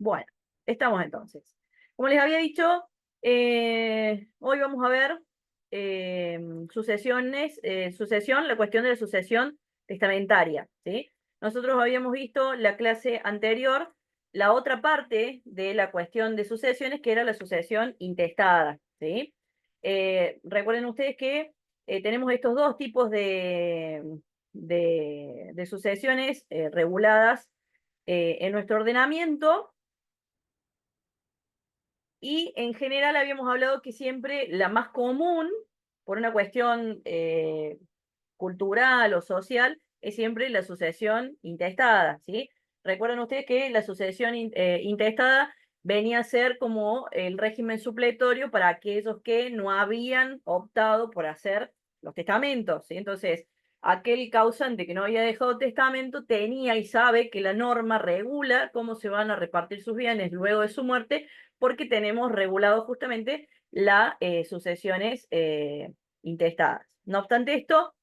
Bueno, estamos entonces. Como les había dicho, hoy vamos a ver la cuestión de la sucesión testamentaria, ¿sí? Nosotros habíamos visto la clase anterior, la otra parte de la cuestión de sucesiones, que era la sucesión intestada, ¿sí? Recuerden ustedes que tenemos estos dos tipos de sucesiones reguladas en nuestro ordenamiento, y en general habíamos hablado que siempre la más común, por una cuestión cultural o social, es siempre la sucesión intestada, ¿sí? Recuerden ustedes que la sucesión intestada venía a ser como el régimen supletorio para aquellos que no habían optado por hacer los testamentos, ¿sí? Entonces, aquel causante que no había dejado testamento tenía y sabe que la norma regula cómo se van a repartir sus bienes luego de su muerte, porque tenemos regulado justamente las sucesiones intestadas. No obstante esto,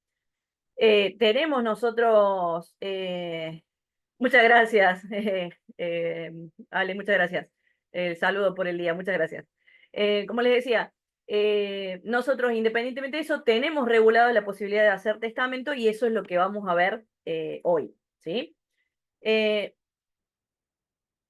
tenemos nosotros, muchas gracias, Ale, muchas gracias. El saludo por el día, muchas gracias. Como les decía, nosotros independientemente de eso, tenemos regulado la posibilidad de hacer testamento y eso es lo que vamos a ver hoy, ¿sí?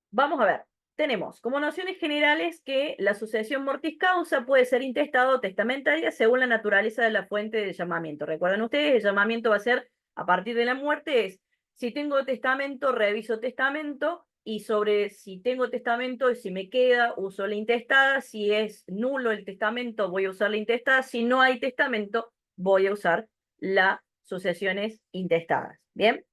Vamos a ver, tenemos como nociones generales que la sucesión mortis causa puede ser intestada o testamentaria según la naturaleza de la fuente de llamamiento. Recuerden ustedes, el llamamiento va a ser a partir de la muerte, es si tengo testamento, reviso testamento, y sobre si tengo testamento y si me queda, uso la intestada. Si es nulo el testamento, voy a usar la intestada. Si no hay testamento, voy a usar las sucesiones intestadas. ¿Bien?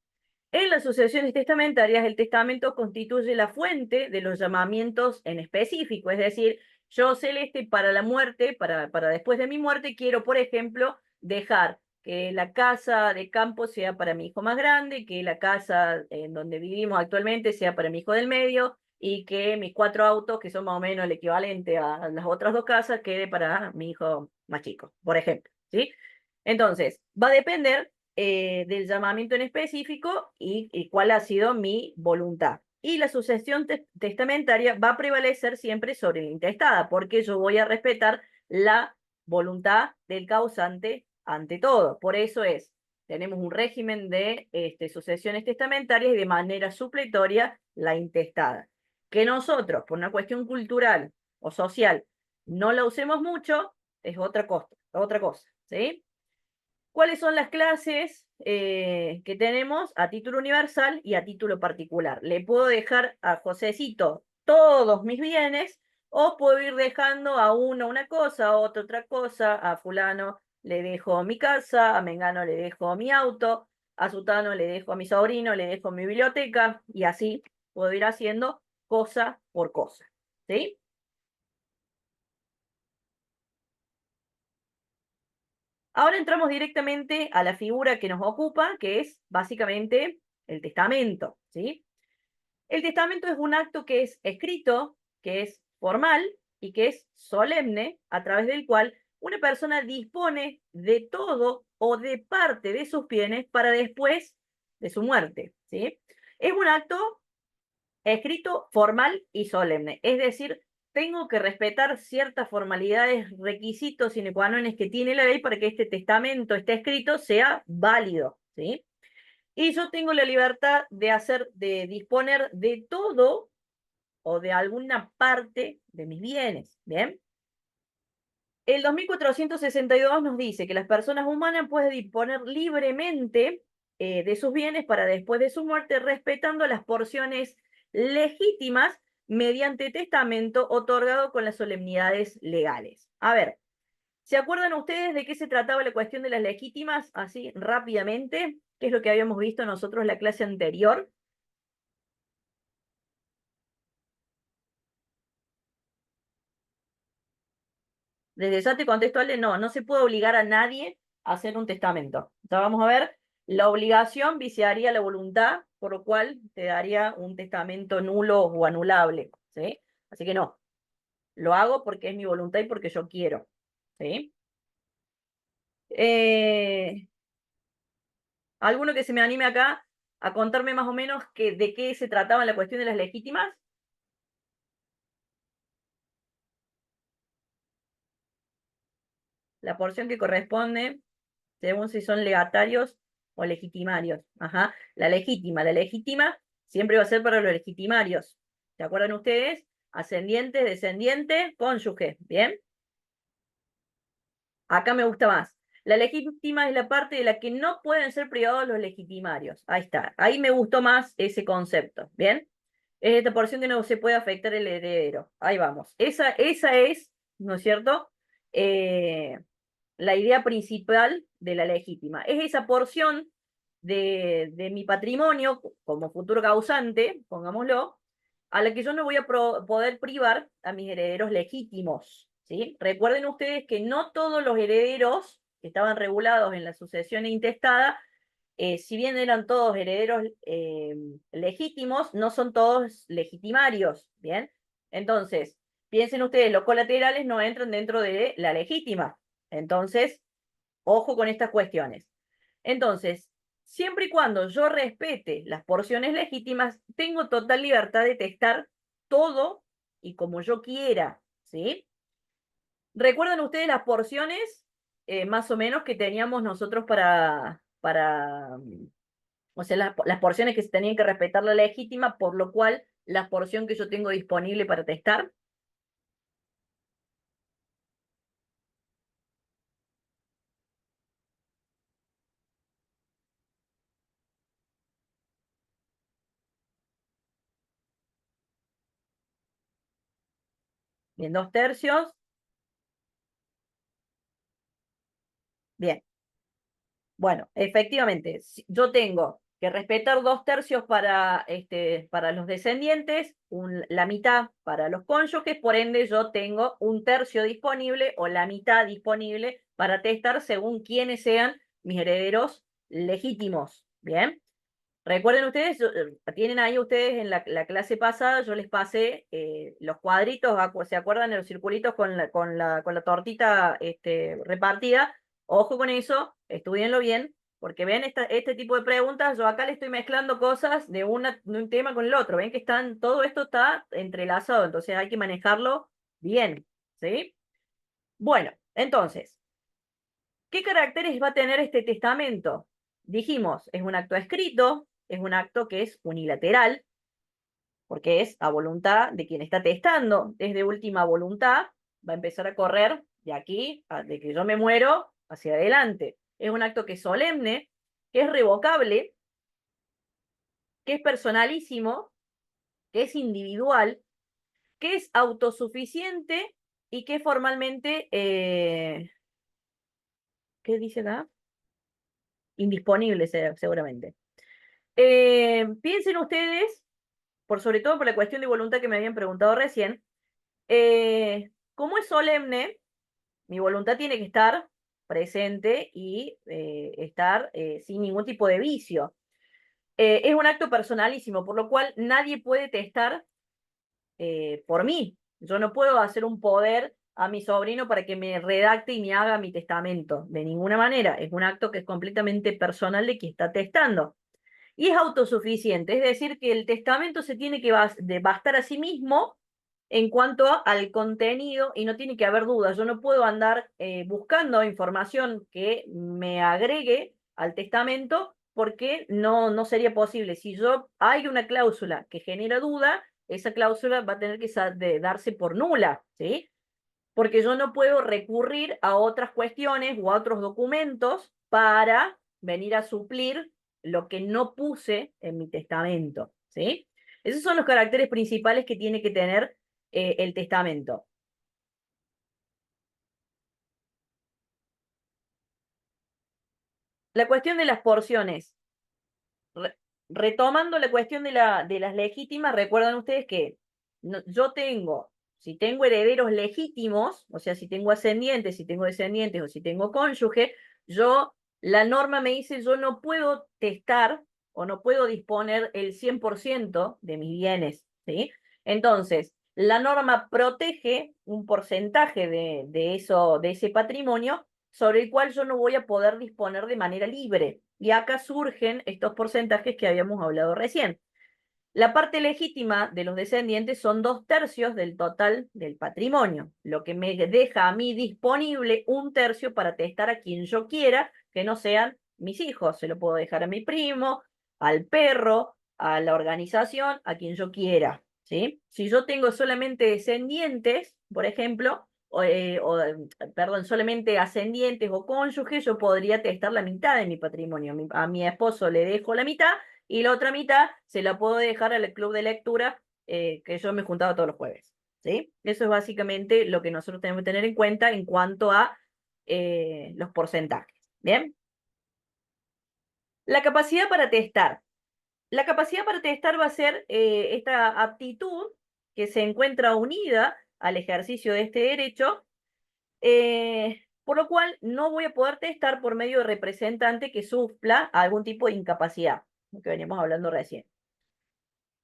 En las sucesiones testamentarias, el testamento constituye la fuente de los llamamientos en específico, es decir, yo, Celeste, para la muerte, para después de mi muerte, quiero, por ejemplo, dejar que la casa de campo sea para mi hijo más grande, que la casa en donde vivimos actualmente sea para mi hijo del medio, y que mis 4 autos, que son más o menos el equivalente a las otras 2 casas, quede para mi hijo más chico, por ejemplo, ¿sí? Entonces, va a depender del llamamiento en específico y cuál ha sido mi voluntad. Y la sucesión testamentaria va a prevalecer siempre sobre la intestada, porque yo voy a respetar la voluntad del causante ante todo. Por eso tenemos un régimen de sucesiones testamentarias y de manera supletoria la intestada. Que nosotros, por una cuestión cultural o social, no la usemos mucho, es otra cosa, ¿sí? ¿Cuáles son las clases que tenemos a título universal y a título particular? Le puedo dejar a Josecito todos mis bienes, o puedo ir dejando a uno una cosa, a otro otra cosa, a fulano le dejo mi casa, a Mengano le dejo mi auto, a Sutano le dejo a mi sobrino, le dejo mi biblioteca, y así puedo ir haciendo cosa por cosa, ¿sí? Ahora entramos directamente a la figura que nos ocupa, que es básicamente el testamento, ¿sí? El testamento es un acto que es escrito, que es formal y que es solemne, a través del cual una persona dispone de todo o de parte de sus bienes para después de su muerte, ¿sí? Es un acto escrito, formal y solemne, es decir, tengo que respetar ciertas formalidades, requisitos sine qua non que tiene la ley para que este testamento, este escrito, sea válido, ¿sí? Y yo tengo la libertad de disponer de todo o de alguna parte de mis bienes, ¿bien? El 2462 nos dice que las personas humanas pueden disponer libremente de sus bienes para después de su muerte, respetando las porciones legítimas mediante testamento otorgado con las solemnidades legales. A ver, ¿se acuerdan ustedes de qué se trataba la cuestión de las legítimas? Así rápidamente, ¿qué es lo que habíamos visto nosotros en la clase anterior? Desde ya te contesto, Ale, no, no se puede obligar a nadie a hacer un testamento. Ya vamos a ver, la obligación viciaría la voluntad, por lo cual te daría un testamento nulo o anulable, ¿sí? Así que no, lo hago porque es mi voluntad y porque yo quiero, ¿sí? Eh, ¿Alguno que se me anime acá a contarme más o menos de qué se trataba la cuestión de las legítimas? la porción que corresponde según si son legatarios o legitimarios. Ajá. La legítima siempre va a ser para los legitimarios. ¿Se acuerdan ustedes? Ascendiente, descendiente, cónyuge. ¿Bien? Acá me gusta más. La legítima es la parte de la que no pueden ser privados los legitimarios. Ahí está. Ahí me gustó más ese concepto. ¿Bien? Es esta porción que no se puede afectar el heredero. Ahí vamos. Esa es, ¿no es cierto? Eh, la idea principal de la legítima. Es esa porción de mi patrimonio como futuro causante, pongámoslo, a la que yo no voy a poder privar a mis herederos legítimos. ¿Sí? Recuerden ustedes que no todos los herederos que estaban regulados en la sucesión intestada, si bien eran todos herederos legítimos, no son todos legitimarios. ¿Bien? Entonces, piensen ustedes, los colaterales no entran dentro de la legítima. Entonces, ojo con estas cuestiones. Entonces, siempre y cuando yo respete las porciones legítimas, tengo total libertad de testar todo y como yo quiera, ¿sí? ¿Recuerdan ustedes las porciones más o menos que teníamos nosotros o sea, las porciones que se tenían que respetar la legítima, por lo cual la porción que yo tengo disponible para testar? Bien, 2 tercios. Bien. Bueno, efectivamente, yo tengo que respetar 2 tercios para los descendientes, la mitad para los cónyuges, por ende yo tengo 1 tercio disponible o la mitad disponible para testar según quiénes sean mis herederos legítimos. Bien, recuerden ustedes, tienen ahí ustedes en la clase pasada, yo les pasé los cuadritos, ¿se acuerdan de los circulitos con la tortita repartida? Ojo con eso, estudienlo bien, porque ven este tipo de preguntas, yo acá le estoy mezclando cosas de un tema con el otro, ven que todo esto está entrelazado, entonces hay que manejarlo bien, ¿sí? Bueno, entonces, ¿qué caracteres va a tener este testamento? Dijimos, es un acto escrito, es un acto que es unilateral, porque es a voluntad de quien está testando, es de última voluntad, va a empezar a correr de aquí, de que yo me muero, hacia adelante. Es un acto que es solemne, que es revocable, que es personalísimo, que es individual, que es autosuficiente y que formalmente, ¿qué dice acá? Indisponible, seguramente. Piensen ustedes, sobre todo por la cuestión de voluntad que me habían preguntado recién, como es solemne, mi voluntad tiene que estar presente y estar sin ningún tipo de vicio. Es un acto personalísimo, por lo cual nadie puede testar por mí. Yo no puedo hacer un poder a mi sobrino para que me redacte y me haga mi testamento, de ninguna manera. Es un acto que es completamente personal de quien está testando. Y es autosuficiente, es decir, que el testamento se tiene que bastar a sí mismo en cuanto al contenido y no tiene que haber dudas. Yo no puedo andar buscando información que me agregue al testamento porque no sería posible. Si hay una cláusula que genera duda, esa cláusula va a tener que darse por nula, ¿sí? Porque yo no puedo recurrir a otras cuestiones o a otros documentos para venir a suplir lo que no puse en mi testamento, ¿sí? Esos son los caracteres principales que tiene que tener el testamento. La cuestión de las porciones. Retomando la cuestión de las legítimas, recuerdan ustedes que si tengo herederos legítimos, o sea, si tengo ascendientes, si tengo descendientes o si tengo cónyuge, la norma me dice, yo no puedo testar o no puedo disponer el 100% de mis bienes, ¿sí? Entonces, la norma protege un porcentaje de ese patrimonio sobre el cual yo no voy a poder disponer de manera libre. Y acá surgen estos porcentajes que habíamos hablado recién. La parte legítima de los descendientes son 2/3 del total del patrimonio, lo que me deja a mí disponible 1/3 para testar a quien yo quiera, que no sean mis hijos. Se lo puedo dejar a mi primo, al perro, a la organización, a quien yo quiera, ¿sí? Si yo tengo solamente descendientes, por ejemplo, perdón, solamente ascendientes o cónyuges, yo podría testar la mitad de mi patrimonio. A mi esposo le dejo la mitad y la otra mitad se la puedo dejar al club de lectura que yo me juntaba todos los jueves, ¿sí? Eso es básicamente lo que nosotros tenemos que tener en cuenta en cuanto a los porcentajes, ¿bien? La capacidad para testar. La capacidad para testar va a ser esta aptitud que se encuentra unida al ejercicio de este derecho, por lo cual no voy a poder testar por medio de representante que supla algún tipo de incapacidad, lo que veníamos hablando recién.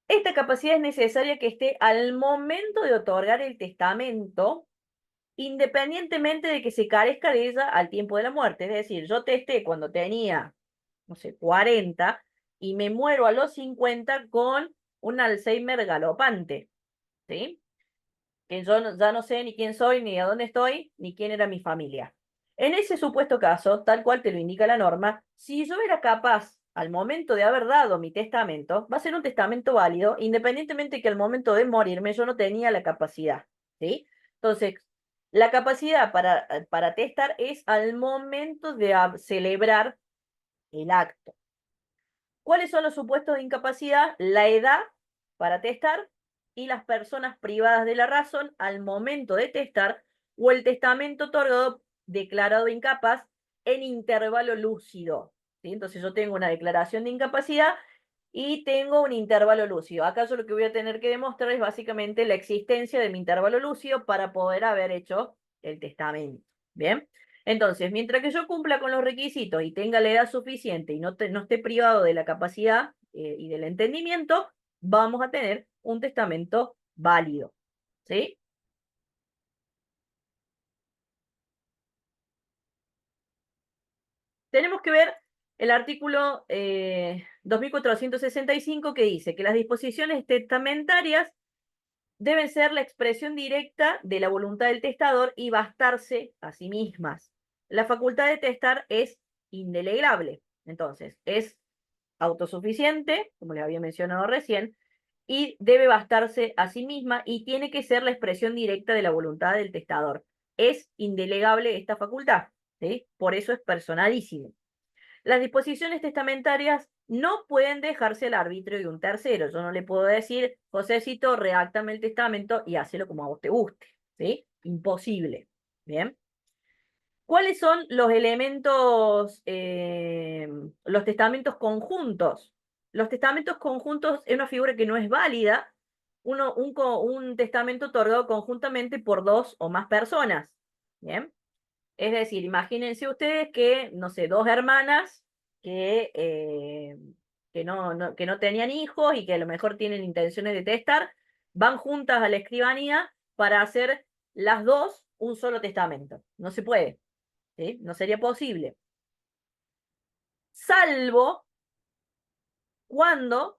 Esta capacidad es necesaria que esté al momento de otorgar el testamento, independientemente de que se carezca de ella al tiempo de la muerte. Es decir, yo testé cuando tenía, no sé, 40 y me muero a los 50 con un Alzheimer galopante, ¿sí? Que yo ya no sé ni quién soy, ni a dónde estoy, ni quién era mi familia. En ese supuesto caso, tal cual te lo indica la norma, si yo era capaz al momento de haber dado mi testamento, va a ser un testamento válido, independientemente que al momento de morirme yo no tenía la capacidad, ¿sí? Entonces, la capacidad para testar es al momento de celebrar el acto. ¿Cuáles son los supuestos de incapacidad? La edad para testar y las personas privadas de la razón al momento de testar o el testamento otorgado declarado incapaz en intervalo lúcido. ¿Sí? Entonces yo tengo una declaración de incapacidad y tengo un intervalo lúcido. Acá yo lo que voy a tener que demostrar es básicamente la existencia de mi intervalo lúcido para poder haber hecho el testamento. ¿Bien? Entonces, mientras que yo cumpla con los requisitos y tenga la edad suficiente y no esté privado de la capacidad y del entendimiento, vamos a tener un testamento válido. ¿Sí? Tenemos que ver el artículo 2465 que dice que las disposiciones testamentarias deben ser la expresión directa de la voluntad del testador y bastarse a sí mismas. La facultad de testar es indelegable. Entonces, es autosuficiente, como les había mencionado recién, y debe bastarse a sí misma y tiene que ser la expresión directa de la voluntad del testador. Es indelegable esta facultad, ¿sí? Por eso es personalísimo. Las disposiciones testamentarias no pueden dejarse al arbitrio de un tercero. Yo no le puedo decir, Josécito, redáctame el testamento y hácelo como a vos te guste, ¿sí? Imposible. Bien. ¿Cuáles son los elementos, los testamentos conjuntos? Los testamentos conjuntos es una figura que no es válida, un testamento otorgado conjuntamente por dos o más personas. ¿Bien? Es decir, imagínense ustedes que, no sé, dos hermanas que no tenían hijos y que a lo mejor tienen intenciones de testar, van juntas a la escribanía para hacer las dos un solo testamento. No se puede. ¿Sí? No sería posible. Salvo cuando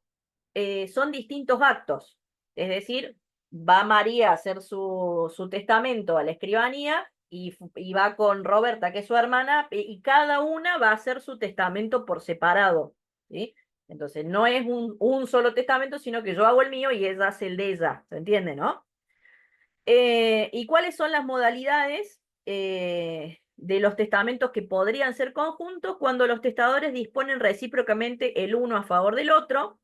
son distintos actos. Es decir, va María a hacer su testamento a la escribanía y va con Roberta, que es su hermana, y cada una va a hacer su testamento por separado. ¿Sí? Entonces, no es un solo testamento, sino que yo hago el mío y ella hace el de ella. ¿Se entiende, no? ¿Y cuáles son las modalidades de los testamentos que podrían ser conjuntos cuando los testadores disponen recíprocamente el uno a favor del otro?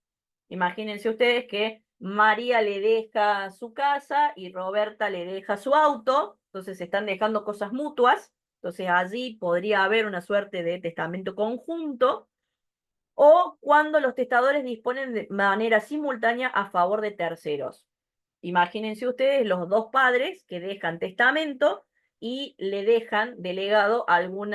Imagínense ustedes que María le deja su casa y Roberta le deja su auto, entonces se están dejando cosas mutuas, entonces allí podría haber una suerte de testamento conjunto, o cuando los testadores disponen de manera simultánea a favor de terceros. Imagínense ustedes los dos padres que dejan testamento y le dejan delegado algún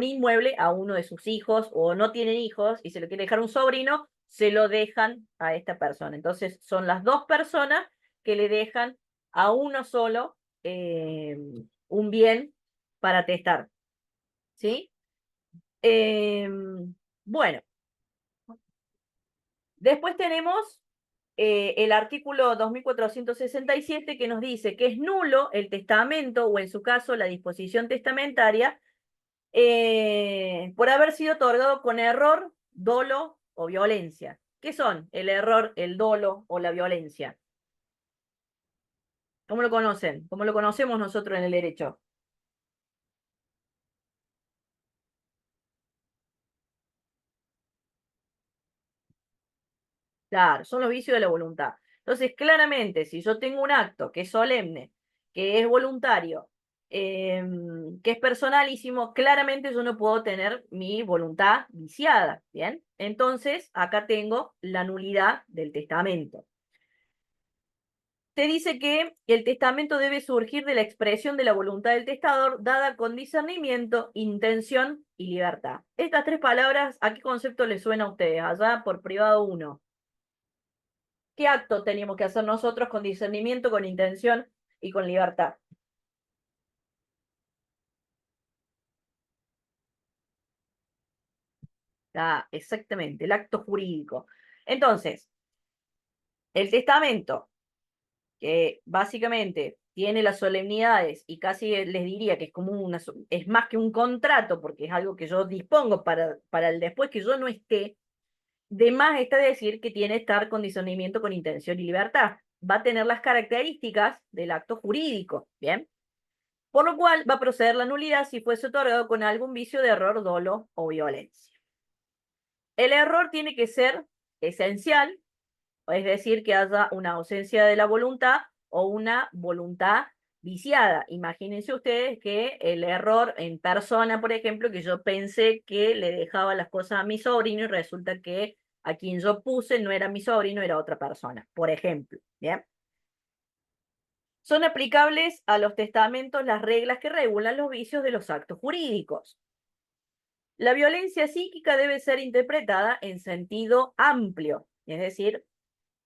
inmueble a uno de sus hijos o no tienen hijos y se lo quiere dejar un sobrino, se lo dejan a esta persona. Entonces son las dos personas que le dejan a uno solo un bien para testar. ¿Sí? Bueno, Después tenemos el artículo 2467 que nos dice que es nulo el testamento o en su caso la disposición testamentaria por haber sido otorgado con error, dolo o violencia. ¿Qué son el error, el dolo o la violencia? ¿Cómo lo conocen? ¿Cómo lo conocemos nosotros en el derecho? Claro, son los vicios de la voluntad. Entonces, claramente, si yo tengo un acto que es solemne, que es voluntario, que es personalísimo, claramente yo no puedo tener mi voluntad viciada, ¿bien? Entonces, acá tengo la nulidad del testamento. Te dice que el testamento debe surgir de la expresión de la voluntad del testador, dada con discernimiento, intención y libertad. Estas tres palabras, ¿a qué concepto les suena a ustedes? Allá por privado uno. ¿Qué acto teníamos que hacer nosotros con discernimiento, con intención y con libertad? Ah, exactamente, el acto jurídico. Entonces, el testamento, que básicamente tiene las solemnidades y casi les diría que es como es más que un contrato, porque es algo que yo dispongo para el después que yo no esté, de más está decir que tiene que estar con discernimiento, con intención y libertad. Va a tener las características del acto jurídico, ¿bien? Por lo cual va a proceder la nulidad si fuese otorgado con algún vicio de error, dolo o violencia. El error tiene que ser esencial, es decir, que haya una ausencia de la voluntad o una voluntad viciada. Imagínense ustedes que el error en persona, por ejemplo, que yo pensé que le dejaba las cosas a mi sobrino y resulta que a quien yo puse no era mi sobrino, era otra persona, por ejemplo. ¿Bien? Son aplicables a los testamentos las reglas que regulan los vicios de los actos jurídicos. La violencia psíquica debe ser interpretada en sentido amplio, es decir,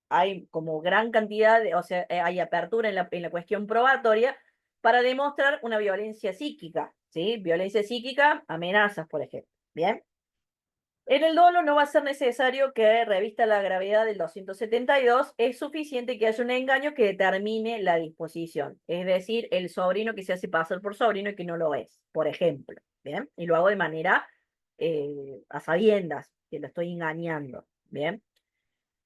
hay como gran cantidad de, o sea, hay apertura en la cuestión probatoria para demostrar una violencia psíquica, ¿sí? Violencia psíquica, amenazas, por ejemplo, ¿bien? En el dolo no va a ser necesario que revista la gravedad del 272, es suficiente que haya un engaño que determine la disposición, es decir, el sobrino que se hace pasar por sobrino y que no lo es, por ejemplo, ¿bien? Y lo hago de manera a sabiendas, que lo estoy engañando, ¿bien?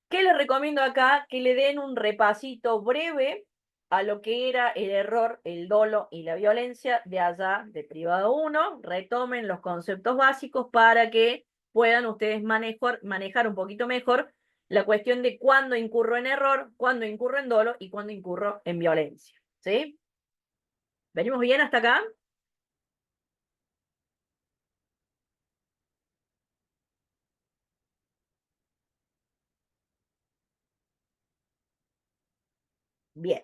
¿Qué les recomiendo acá? Que le den un repasito breve a lo que era el error, el dolo y la violencia de allá de privado uno. Retomen los conceptos básicos para que puedan ustedes manejar un poquito mejor la cuestión de cuándo incurro en error, cuándo incurro en dolo y cuándo incurro en violencia. ¿Sí? ¿Venimos bien hasta acá? Bien.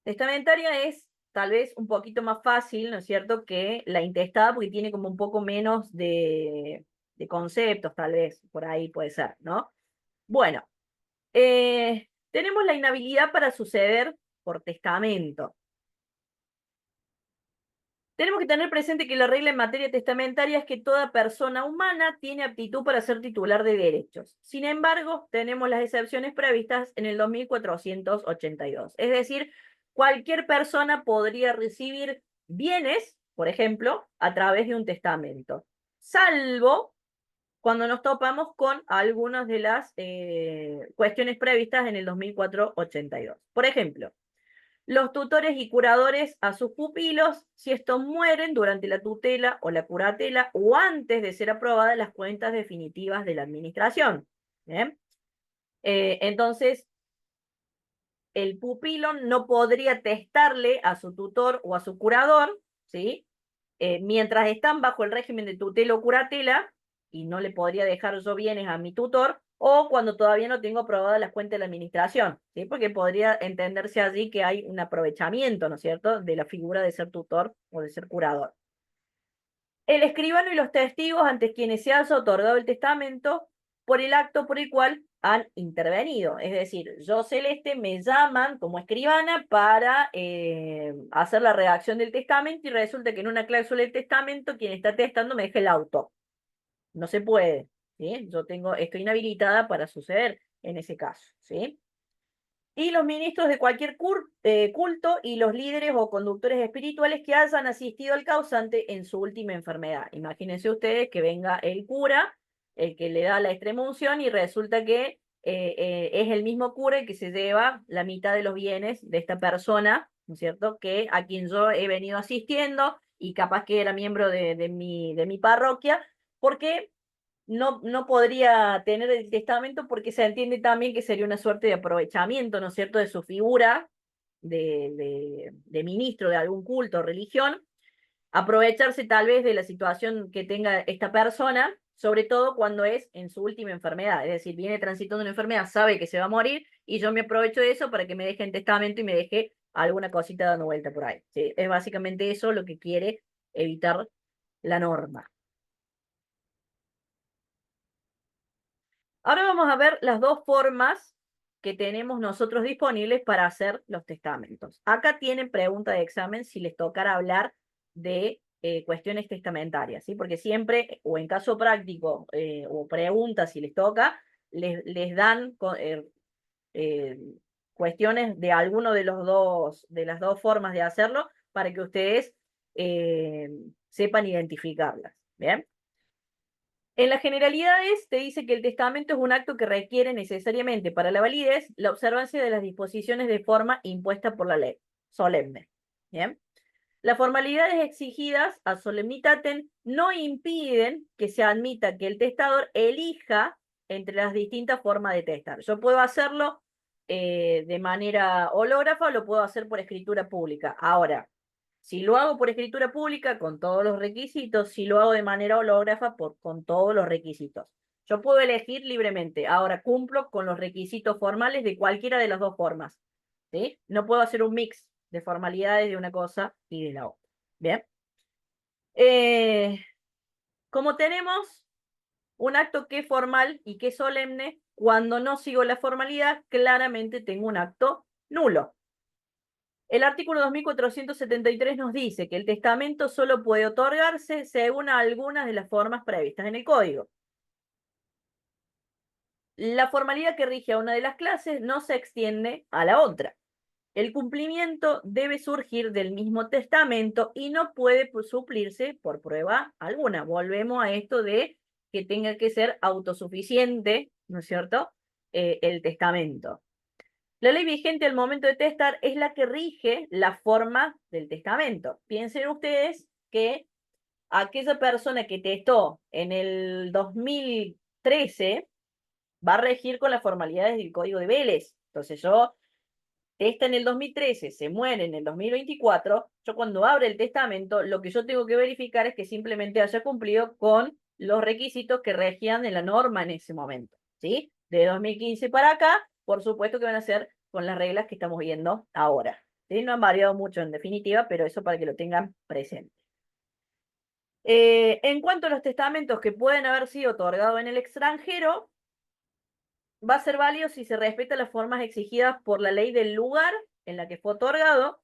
Testamentaria es tal vez un poquito más fácil, ¿no es cierto?, que la intestada, porque tiene como un poco menos de conceptos, tal vez, por ahí puede ser, ¿no? Bueno, tenemos la inhabilidad para suceder por testamento. Tenemos que tener presente que la regla en materia testamentaria es que toda persona humana tiene aptitud para ser titular de derechos. Sin embargo, tenemos las excepciones previstas en el 2482. Es decir, cualquier persona podría recibir bienes, por ejemplo, a través de un testamento, salvo cuando nos topamos con algunas de las cuestiones previstas en el 2482. Por ejemplo, los tutores y curadores a sus pupilos si estos mueren durante la tutela o la curatela o antes de ser aprobadas las cuentas definitivas de la administración. ¿Bien? Entonces, el pupilo no podría testarle a su tutor o a su curador, ¿sí? Mientras están bajo el régimen de tutela o curatela, y no le podría dejar yo bienes a mi tutor, o cuando todavía no tengo aprobadas las cuentas de la administración, ¿sí? Porque podría entenderse allí que hay un aprovechamiento, ¿no es cierto?, de la figura de ser tutor o de ser curador. El escribano y los testigos ante quienes se haya otorgado el testamento por el acto por el cual han intervenido. Es decir, yo, Celeste, me llaman como escribana para hacer la redacción del testamento y resulta que en una cláusula del testamento quien está testando me deja el auto. No se puede, ¿sí? Estoy inhabilitada para suceder en ese caso, ¿sí? Y los ministros de cualquier culto y los líderes o conductores espirituales que hayan asistido al causante en su última enfermedad. Imagínense ustedes que venga el cura, el que le da la extrema unción, y resulta que es el mismo cura el que se lleva la mitad de los bienes de esta persona, ¿no es cierto?, que a quien yo he venido asistiendo y capaz que era miembro de mi parroquia, porque no podría tener el testamento porque se entiende también que sería una suerte de aprovechamiento, ¿no es cierto?, de su figura de ministro de algún culto o religión, aprovecharse tal vez de la situación que tenga esta persona, sobre todo cuando es en su última enfermedad, es decir, viene transitando una enfermedad, sabe que se va a morir y yo me aprovecho de eso para que me deje en testamento y me deje alguna cosita dando vuelta por ahí. ¿Sí? Es básicamente eso lo que quiere evitar la norma. Ahora vamos a ver las dos formas que tenemos nosotros disponibles para hacer los testamentos. Acá tienen pregunta de examen si les tocará hablar de cuestiones testamentarias, ¿sí? Porque siempre, o en caso práctico, o preguntas si les toca, les dan eh, cuestiones de alguno de las dos formas de hacerlo para que ustedes eh, sepan identificarlas. ¿Bien? En las generalidades te dice que el testamento es un acto que requiere necesariamente para la validez la observancia de las disposiciones de forma impuesta por la ley, solemne. ¿Bien? Las formalidades exigidas a solemnitatem no impiden que se admita que el testador elija entre las distintas formas de testar. Yo puedo hacerlo de manera hológrafa o lo puedo hacer por escritura pública. Ahora, si lo hago por escritura pública, con todos los requisitos; si lo hago de manera hológrafa, con todos los requisitos. Yo puedo elegir libremente. Ahora cumplo con los requisitos formales de cualquiera de las dos formas. ¿Sí? No puedo hacer un mix de formalidades de una cosa y de la otra. Bien. Como tenemos un acto que es formal y que es solemne, cuando no sigo la formalidad, claramente tengo un acto nulo. El artículo 2473 nos dice que el testamento solo puede otorgarse según algunas de las formas previstas en el código. La formalidad que rige a una de las clases no se extiende a la otra. El cumplimiento debe surgir del mismo testamento y no puede suplirse por prueba alguna. Volvemos a esto de que tenga que ser autosuficiente, ¿no es cierto?, el testamento. La ley vigente al momento de testar es la que rige la forma del testamento. Piensen ustedes que aquella persona que testó en el 2013 va a regir con las formalidades del Código de Vélez. Entonces yo testa en el 2013, se muere en el 2024, yo cuando abre el testamento, lo que yo tengo que verificar es que simplemente haya cumplido con los requisitos que regían en la norma en ese momento, ¿sí? De 2015 para acá, por supuesto que van a ser con las reglas que estamos viendo ahora. ¿Sí? No han variado mucho en definitiva, pero eso para que lo tengan presente. En cuanto a los testamentos que pueden haber sido otorgados en el extranjero, va a ser válido si se respetan las formas exigidas por la ley del lugar en la que fue otorgado,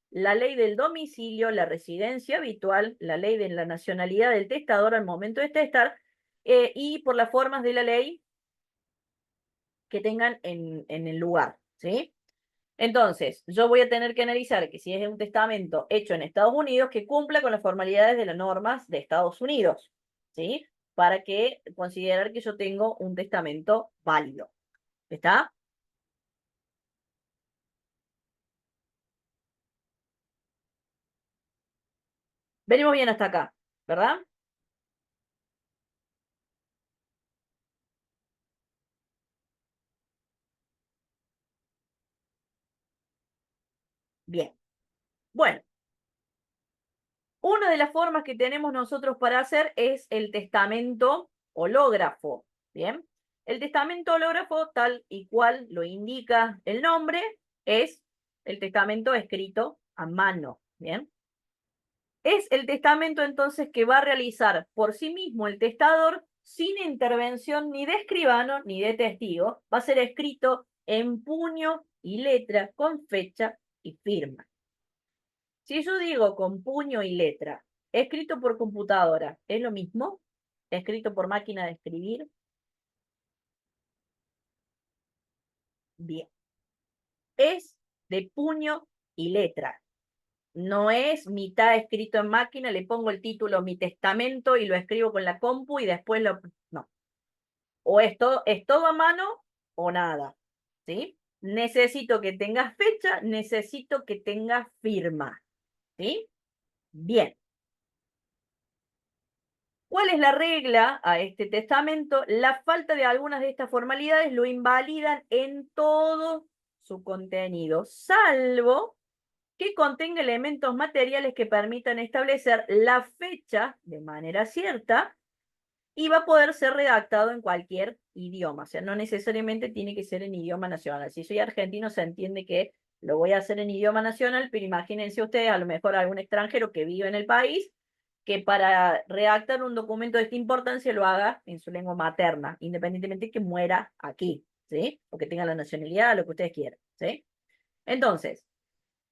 la ley del domicilio, la residencia habitual, la ley de la nacionalidad del testador al momento de testar, y por las formas de la ley que tengan en el lugar, ¿sí? Entonces, yo voy a tener que analizar que si es un testamento hecho en Estados Unidos, que cumpla con las formalidades de las normas de Estados Unidos, ¿sí? Para que considerar que yo tengo un testamento válido. ¿Está? Venimos bien hasta acá, ¿verdad? Bien. Bueno, una de las formas que tenemos nosotros para hacer es el testamento hológrafo. Bien. El testamento hológrafo, tal y cual lo indica el nombre, es el testamento escrito a mano. Bien. Es el testamento entonces que va a realizar por sí mismo el testador sin intervención ni de escribano ni de testigo, va a ser escrito en puño y letra con fecha y firma. Si yo digo con puño y letra, escrito por computadora, ¿es lo mismo? ¿Escrito por máquina de escribir? Bien. Es de puño y letra. No es mitad escrito en máquina, le pongo el título Mi Testamento y lo escribo con la compu y después lo... No. O es todo a mano o nada. ¿Sí? Necesito que tengas fecha, necesito que tengas firma. ¿Sí? Bien. ¿Cuál es la regla a este testamento? La falta de algunas de estas formalidades lo invalidan en todo su contenido, salvo que contenga elementos materiales que permitan establecer la fecha de manera cierta y va a poder ser redactado en cualquier idioma. O sea, no necesariamente tiene que ser en idioma nacional. Si soy argentino, se entiende que lo voy a hacer en idioma nacional, pero imagínense ustedes, a lo mejor algún extranjero que vive en el país, que para redactar un documento de esta importancia lo haga en su lengua materna, independientemente de que muera aquí, ¿sí? O que tenga la nacionalidad, lo que ustedes quieran, ¿sí? Entonces,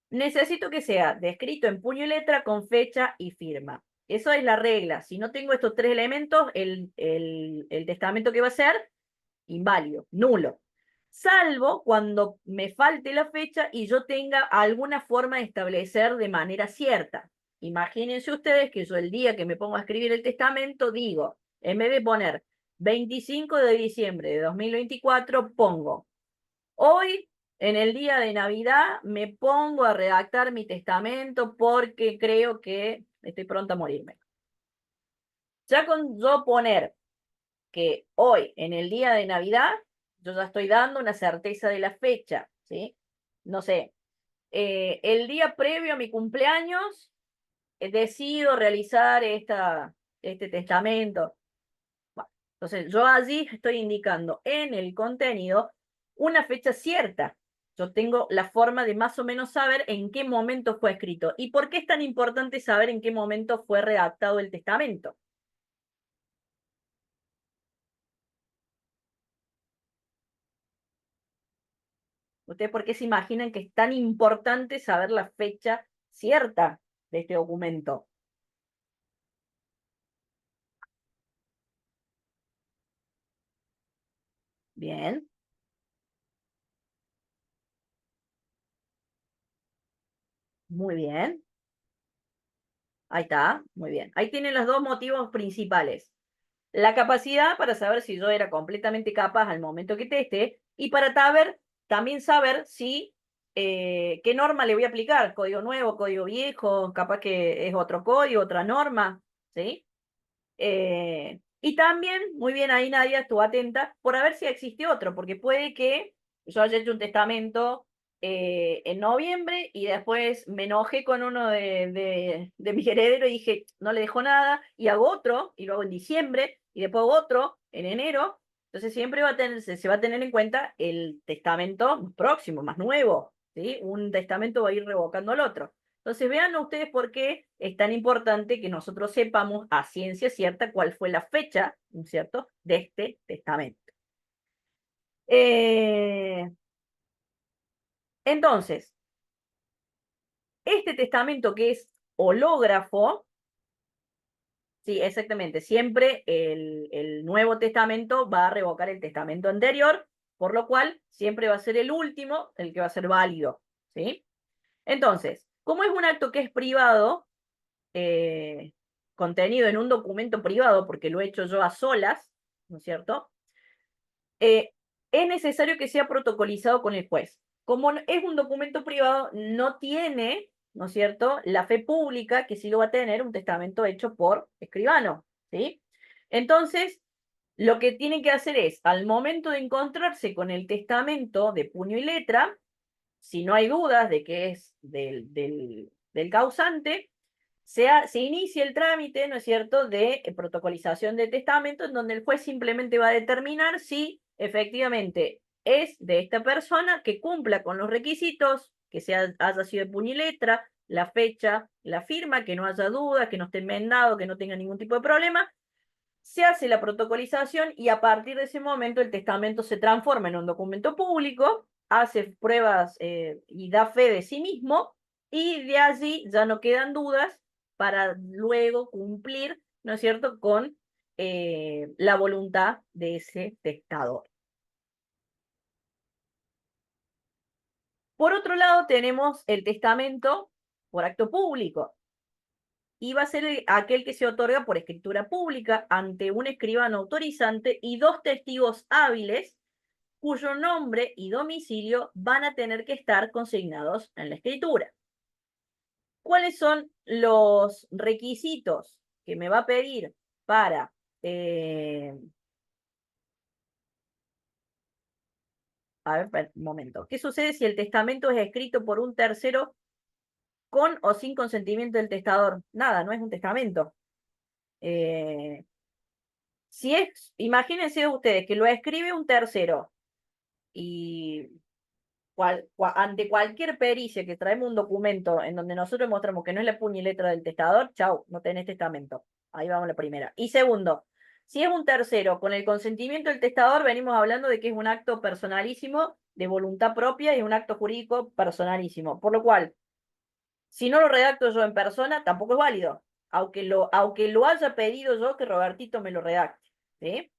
necesito que sea descrito en puño y letra con fecha y firma. Eso es la regla. Si no tengo estos tres elementos, el testamento que va a ser, inválido, nulo. Salvo cuando me falte la fecha y yo tenga alguna forma de establecer de manera cierta. Imagínense ustedes que yo el día que me pongo a escribir el testamento digo, en vez de poner 25 de diciembre de 2024, pongo hoy, en el día de Navidad, me pongo a redactar mi testamento porque creo que estoy pronta a morirme. Ya con yo poner que hoy, en el día de Navidad, yo ya estoy dando una certeza de la fecha, ¿sí? No sé, el día previo a mi cumpleaños, decido realizar este testamento. Bueno, entonces, yo allí estoy indicando en el contenido una fecha cierta. Yo tengo la forma de más o menos saber en qué momento fue escrito. ¿Y por qué es tan importante saber en qué momento fue redactado el testamento? ¿Ustedes por qué se imaginan que es tan importante saber la fecha cierta de este documento? Bien, muy bien. Ahí está, muy bien. Ahí tienen los dos motivos principales. La capacidad para saber si yo era completamente capaz al momento que teste y para también saber si qué norma le voy a aplicar, código nuevo, código viejo, capaz que es otro código, otra norma, ¿sí? Y también, muy bien ahí Nadia, estuvo atenta por a ver si existe otro, porque puede que yo haya hecho un testamento en noviembre y después me enojé con uno de mis herederos y dije, no le dejo nada, y hago otro, y lo hago en diciembre, y después hago otro en enero. Entonces siempre se va a tener en cuenta el testamento próximo, más nuevo, ¿sí? Un testamento va a ir revocando al otro. Entonces vean ustedes por qué es tan importante que nosotros sepamos a ciencia cierta cuál fue la fecha, ¿no es cierto?, de este testamento. Eh, entonces, este testamento que es hológrafo, sí, exactamente, siempre el Nuevo Testamento va a revocar el testamento anterior, por lo cual siempre va a ser el último el que va a ser válido, ¿sí? Entonces, como es un acto que es privado, eh, contenido en un documento privado, porque lo he hecho yo a solas, ¿no es cierto? Es necesario que sea protocolizado con el juez. Como es un documento privado, no tiene, ¿no es cierto?, la fe pública que sí lo va a tener un testamento hecho por escribano, ¿sí? Entonces, lo que tienen que hacer es, al momento de encontrarse con el testamento de puño y letra, si no hay dudas de que es del causante, se inicia el trámite, ¿no es cierto?, de protocolización de testamento, en donde el juez simplemente va a determinar si efectivamente es de esta persona que cumpla con los requisitos, que haya sido de puño y letra, la fecha, la firma, que no haya duda, que no esté enmendado, que no tenga ningún tipo de problema. Se hace la protocolización y a partir de ese momento el testamento se transforma en un documento público, hace pruebas y da fe de sí mismo, y de allí ya no quedan dudas para luego cumplir, ¿no es cierto?, con la voluntad de ese testador. Por otro lado, tenemos el testamento por acto público, y va a ser aquel que se otorga por escritura pública ante un escribano autorizante y dos testigos hábiles cuyo nombre y domicilio van a tener que estar consignados en la escritura. ¿Cuáles son los requisitos que me va a pedir para a ver, un momento. ¿Qué sucede si el testamento es escrito por un tercero con o sin consentimiento del testador? Nada, no es un testamento. Si es, imagínense ustedes que lo escribe un tercero y ante cualquier pericia que traemos un documento en donde nosotros mostramos que no es la puña y letra del testador, chau, no tenés testamento. Ahí vamos la primera. Y segundo, si es un tercero con el consentimiento del testador, venimos hablando de que es un acto personalísimo de voluntad propia y un acto jurídico personalísimo. Por lo cual, si no lo redacto yo en persona, tampoco es válido. Aunque lo haya pedido yo que Robertito me lo redacte. ¿Sí?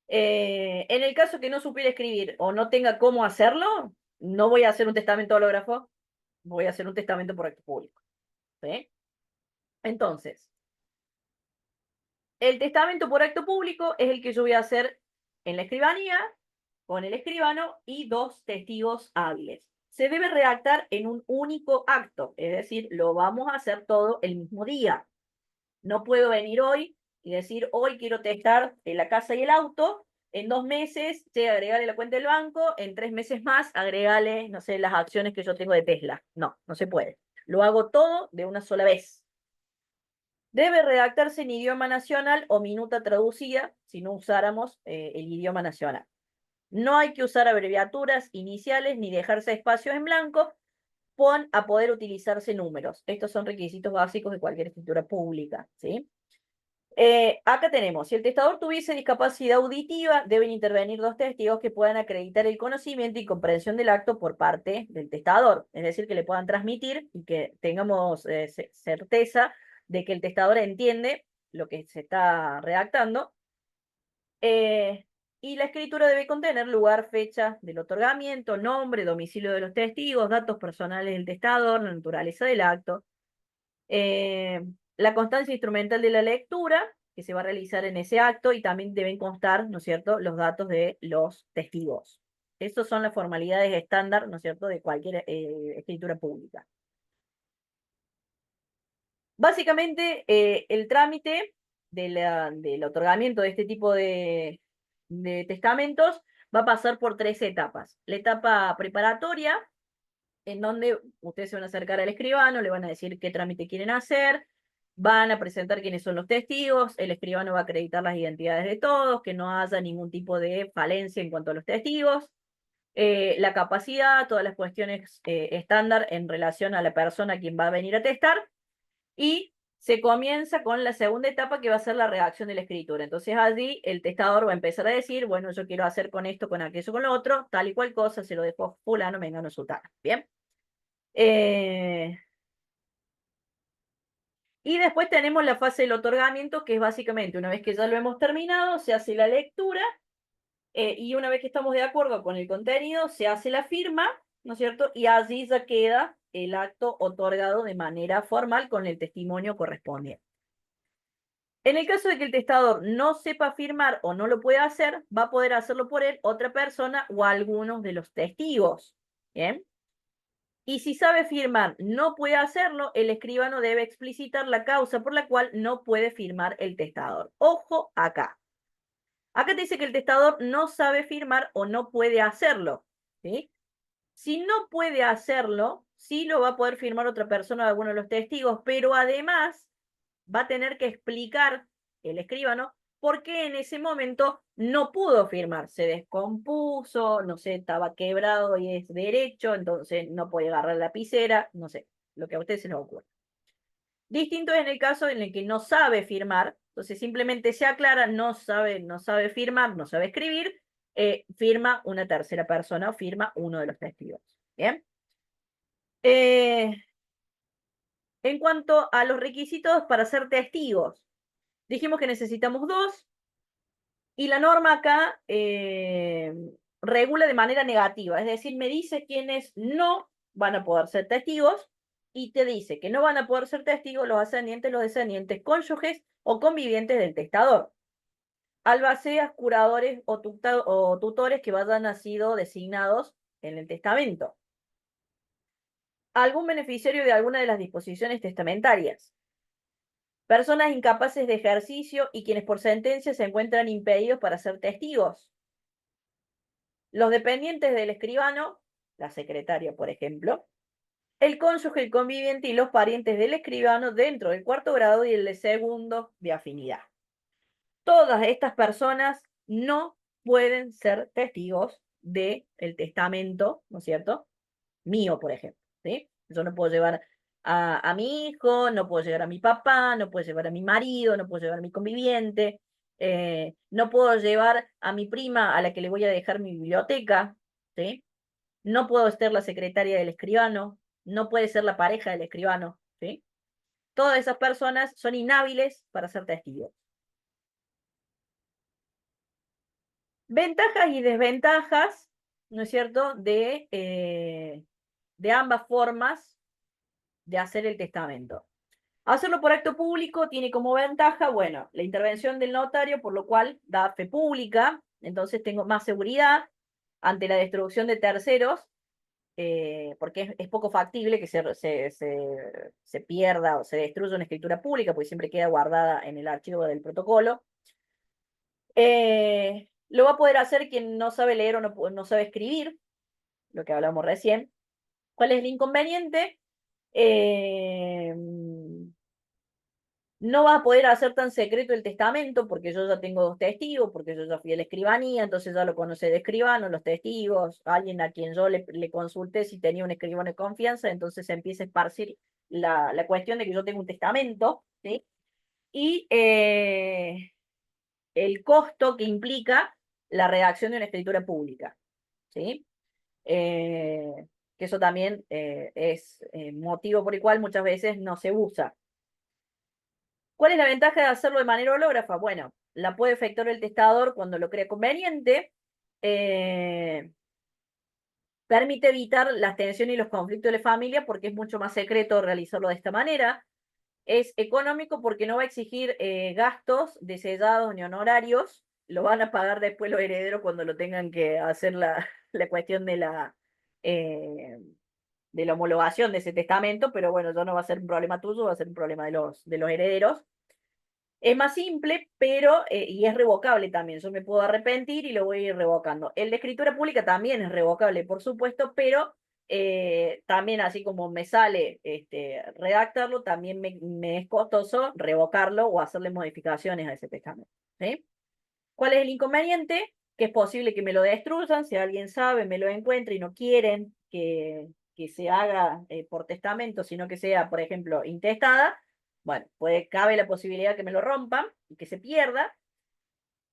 En el caso que no supiera escribir o no tenga cómo hacerlo, no voy a hacer un testamento hológrafo, voy a hacer un testamento por acto público. ¿Sí? Entonces, el testamento por acto público es el que yo voy a hacer en la escribanía, con el escribano y dos testigos hábiles. Se debe redactar en un único acto, es decir, lo vamos a hacer todo el mismo día. No puedo venir hoy y decir, hoy quiero testar la casa y el auto, en 2 meses, agregarle la cuenta del banco, en 3 meses más, agregarle, no sé, las acciones que yo tengo de Tesla. No, no se puede. Lo hago todo de una sola vez. Debe redactarse en idioma nacional o minuta traducida, si no usáramos el idioma nacional. No hay que usar abreviaturas iniciales ni dejarse espacios en blanco, a poder utilizarse números. Estos son requisitos básicos de cualquier escritura pública, ¿sí? Acá tenemos, si el testador tuviese discapacidad auditiva, deben intervenir dos testigos que puedan acreditar el conocimiento y comprensión del acto por parte del testador, es decir, que le puedan transmitir y que tengamos certeza de que el testador entiende lo que se está redactando. Y la escritura debe contener lugar, fecha del otorgamiento, nombre, domicilio de los testigos, datos personales del testador, la naturaleza del acto, la constancia instrumental de la lectura que se va a realizar en ese acto y también deben constar, ¿no es cierto?, los datos de los testigos. Esas son las formalidades estándar, ¿no es cierto?, de cualquier escritura pública. Básicamente, el trámite del otorgamiento de este tipo de testamentos va a pasar por 3 etapas. La etapa preparatoria, en donde ustedes se van a acercar al escribano, le van a decir qué trámite quieren hacer, van a presentar quiénes son los testigos, el escribano va a acreditar las identidades de todos, que no haya ningún tipo de falencia en cuanto a los testigos, la capacidad, todas las cuestiones estándar en relación a la persona a quien va a venir a testar, y se comienza con la segunda etapa que va a ser la redacción de la escritura. Entonces allí el testador va a empezar a decir, bueno, yo quiero hacer con esto, con aquello, con lo otro, tal y cual cosa, se lo dejo fulano, mengano, sutano. Bien. Y después tenemos la fase del otorgamiento, que es básicamente, una vez que ya lo hemos terminado, se hace la lectura, y una vez que estamos de acuerdo con el contenido, se hace la firma, ¿no es cierto? Y allí ya queda el acto otorgado de manera formal con el testimonio correspondiente. En el caso de que el testador no sepa firmar o no lo pueda hacer, va a poder hacerlo por él otra persona o algunos de los testigos. ¿Bien? Y si sabe firmar, no puede hacerlo, el escribano debe explicitar la causa por la cual no puede firmar el testador. Ojo acá. Acá te dice que el testador no sabe firmar o no puede hacerlo. ¿Sí? Si no puede hacerlo, sí lo va a poder firmar otra persona o alguno de los testigos, pero además va a tener que explicar el escribano por qué en ese momento no pudo firmar. Se descompuso, no sé, estaba quebrado y es derecho, entonces no puede agarrar la lapicera, no sé, lo que a ustedes se les ocurra. Distinto es en el caso en el que no sabe firmar, Entonces simplemente se aclara, no sabe firmar, no sabe escribir, firma una tercera persona o firma uno de los testigos. ¿Bien? Eh, en cuanto a los requisitos para ser testigos, dijimos que necesitamos dos, y la norma acá regula de manera negativa, es decir, me dice quiénes no van a poder ser testigos y te dice que no van a poder ser testigos los descendientes, cónyuges o convivientes del testador, albaceas, curadores o tutores que hayan sido designados en el testamento, algún beneficiario de alguna de las disposiciones testamentarias, personas incapaces de ejercicio y quienes por sentencia se encuentran impedidos para ser testigos, los dependientes del escribano, la secretaria, por ejemplo, el cónyuge, el conviviente y los parientes del escribano dentro del cuarto grado y el de segundo de afinidad. Todas estas personas no pueden ser testigos del testamento, ¿no es cierto? Mío, por ejemplo, ¿sí? Yo no puedo llevar a mi hijo, no puedo llevar a mi papá, no puedo llevar a mi marido, no puedo llevar a mi conviviente, no puedo llevar a mi prima a la que le voy a dejar mi biblioteca, ¿sí? No puedo ser la secretaria del escribano, no puede ser la pareja del escribano, ¿sí? Todas esas personas son inhábiles para ser testigos. Ventajas y desventajas, ¿no es cierto?, de ambas formas de hacer el testamento. Hacerlo por acto público tiene como ventaja, bueno, la intervención del notario, por lo cual da fe pública, entonces tengo más seguridad ante la destrucción de terceros, porque es poco factible que se pierda o se destruya una escritura pública, porque siempre queda guardada en el archivo del protocolo. Lo va a poder hacer quien no sabe leer o no sabe escribir, lo que hablamos recién. ¿Cuál es el inconveniente? Eh, no vas a poder hacer tan secreto el testamento porque yo ya tengo dos testigos, porque yo ya fui a la escribanía, entonces ya lo conoce de escribano, los testigos, alguien a quien yo le consulté si tenía un escribano de confianza, entonces se empieza a esparcir la cuestión de que yo tengo un testamento, ¿sí? Y el costo que implica la redacción de una escritura pública, ¿sí? Que eso también es motivo por el cual muchas veces no se usa. ¿Cuál es la ventaja de hacerlo de manera hológrafa? Bueno, la puede efectuar el testador cuando lo crea conveniente, eh, permite evitar las tensiones y los conflictos de la familia porque es mucho más secreto realizarlo de esta manera, es económico porque no va a exigir gastos de sellados ni honorarios, lo van a pagar después los herederos cuando lo tengan que hacer la cuestión eh, de la homologación de ese testamento, pero bueno, ya no va a ser un problema tuyo, va a ser un problema de los herederos. Es más simple, pero, y es revocable también. Yo me puedo arrepentir y lo voy a ir revocando. El de escritura pública también es revocable, por supuesto, pero también así como me sale redactarlo, también me es costoso revocarlo o hacerle modificaciones a ese testamento. ¿Sí? ¿Cuál es el inconveniente? Que es posible que me lo destruyan, si alguien sabe, me lo encuentra y no quieren que se haga por testamento, sino que sea, por ejemplo, intestada. Bueno, cabe la posibilidad que me lo rompan y que se pierda.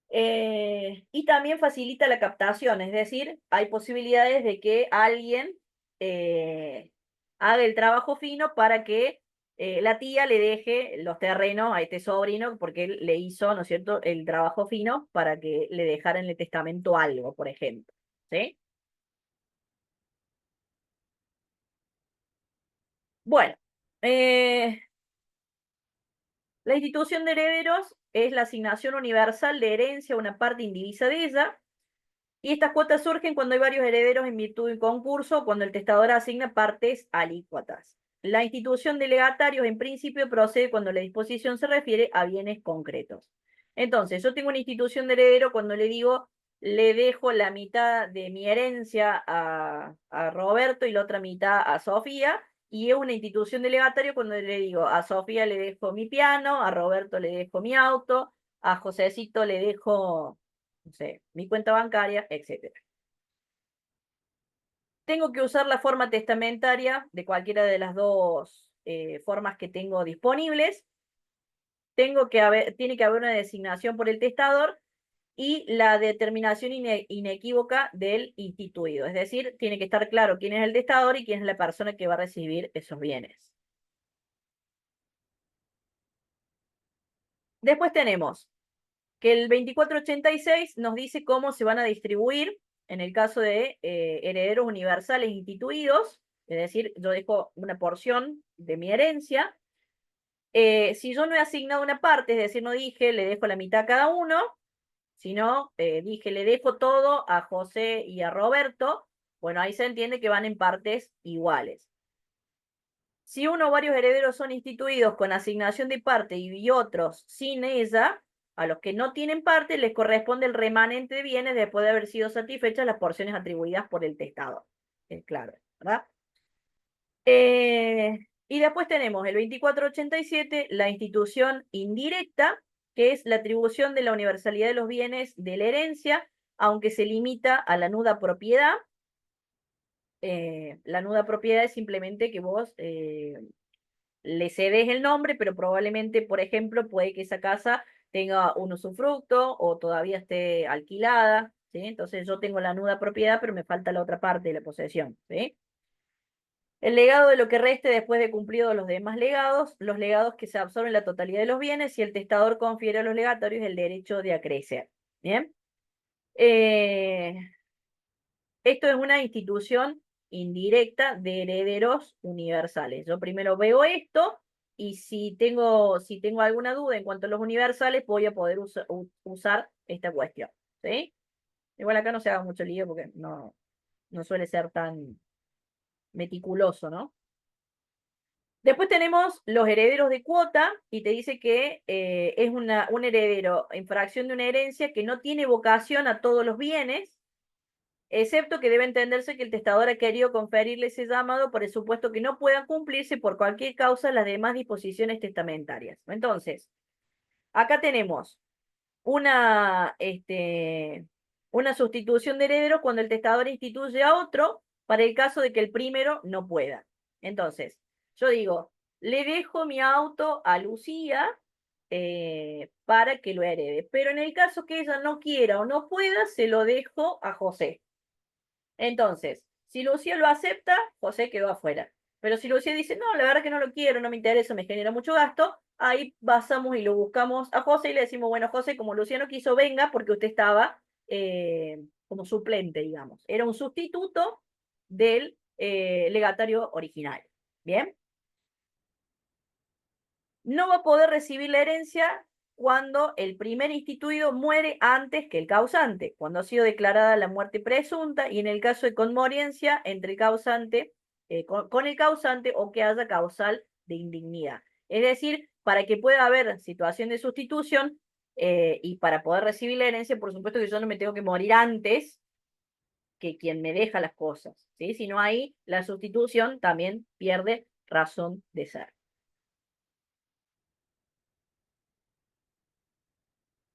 Y también facilita la captación, es decir, hay posibilidades de que alguien eh, haga el trabajo fino para que la tía le deje los terrenos a este sobrino, porque él le hizo, ¿no es cierto?, el trabajo fino para que le dejara en el testamento algo, por ejemplo. ¿Sí? Bueno, eh, la institución de herederos es la asignación universal de herencia a una parte indivisa de ella. Y estas cuotas surgen cuando hay varios herederos en virtud de un concurso, cuando el testador asigna partes alícuotas. La institución de legatarios, en principio, procede cuando la disposición se refiere a bienes concretos. Entonces, yo tengo una institución de heredero cuando le digo, le dejo la mitad de mi herencia a Roberto y la otra mitad a Sofía, y es una institución de legatario cuando le digo, a Sofía le dejo mi piano, a Roberto le dejo mi auto, a Josecito le dejo no sé, mi cuenta bancaria, etcétera. Tengo que usar la forma testamentaria de cualquiera de las dos formas que tengo disponibles. tiene que haber una designación por el testador y la determinación inequívoca del instituido. Es decir, tiene que estar claro quién es el testador y quién es la persona que va a recibir esos bienes. Después tenemos que el 2486 nos dice cómo se van a distribuir en el caso de herederos universales instituidos, es decir, yo dejo una porción de mi herencia. Si yo no he asignado una parte, es decir, no dije le dejo la mitad a cada uno, sino dije le dejo todo a José y a Roberto, bueno, ahí se entiende que van en partes iguales. Si uno o varios herederos son instituidos con asignación de parte y otros sin ella, a los que no tienen parte les corresponde el remanente de bienes después de haber sido satisfechas las porciones atribuidas por el testador. Es claro, ¿verdad? Y después tenemos el 2487, la institución indirecta, que es la atribución de la universalidad de los bienes de la herencia, aunque se limita a la nuda propiedad. La nuda propiedad es simplemente que vos le cedes el nombre, pero probablemente, por ejemplo, puede que esa casa tenga un usufructo o todavía esté alquilada, ¿sí? Entonces yo tengo la nuda propiedad, pero me falta la otra parte de la posesión, ¿sí? El legado de lo que reste después de cumplidos los demás legados, los legados que se absorben la totalidad de los bienes y el testador confiere a los legatarios el derecho de acrecer. ¿Bien? Eh, Esto es una institución indirecta de herederos universales. Yo primero veo esto y si tengo alguna duda en cuanto a los universales, voy a poder usar esta cuestión. ¿Sí? Igual acá no se haga mucho lío porque no suele ser tan meticuloso, ¿no? Después tenemos los herederos de cuota y te dice que es un heredero en fracción de una herencia que no tiene vocación a todos los bienes, excepto que debe entenderse que el testador ha querido conferirle ese llamado por el supuesto que no puedan cumplirse por cualquier causa las demás disposiciones testamentarias. Entonces, acá tenemos una sustitución de herederos cuando el testador instituye a otro para el caso de que el primero no pueda. Entonces, yo digo, le dejo mi auto a Lucía para que lo herede, pero en el caso que ella no quiera o no pueda, se lo dejo a José. Entonces, si Lucía lo acepta, José quedó afuera. Pero si Lucía dice, no, la verdad que no lo quiero, no me interesa, me genera mucho gasto, ahí pasamos y lo buscamos a José y le decimos, bueno, José, como Lucía no quiso, venga, porque usted estaba como suplente, digamos. Era un sustituto del legatario original. ¿Bien? No va a poder recibir la herencia cuando el primer instituido muere antes que el causante, cuando ha sido declarada la muerte presunta y en el caso de conmovencia entre el causante, con el causante o que haya causal de indignidad. Es decir, para que pueda haber situación de sustitución y para poder recibir la herencia, por supuesto que yo no me tengo que morir antes que quien me deja las cosas, ¿sí? Si no, ahí la sustitución también pierde razón de ser.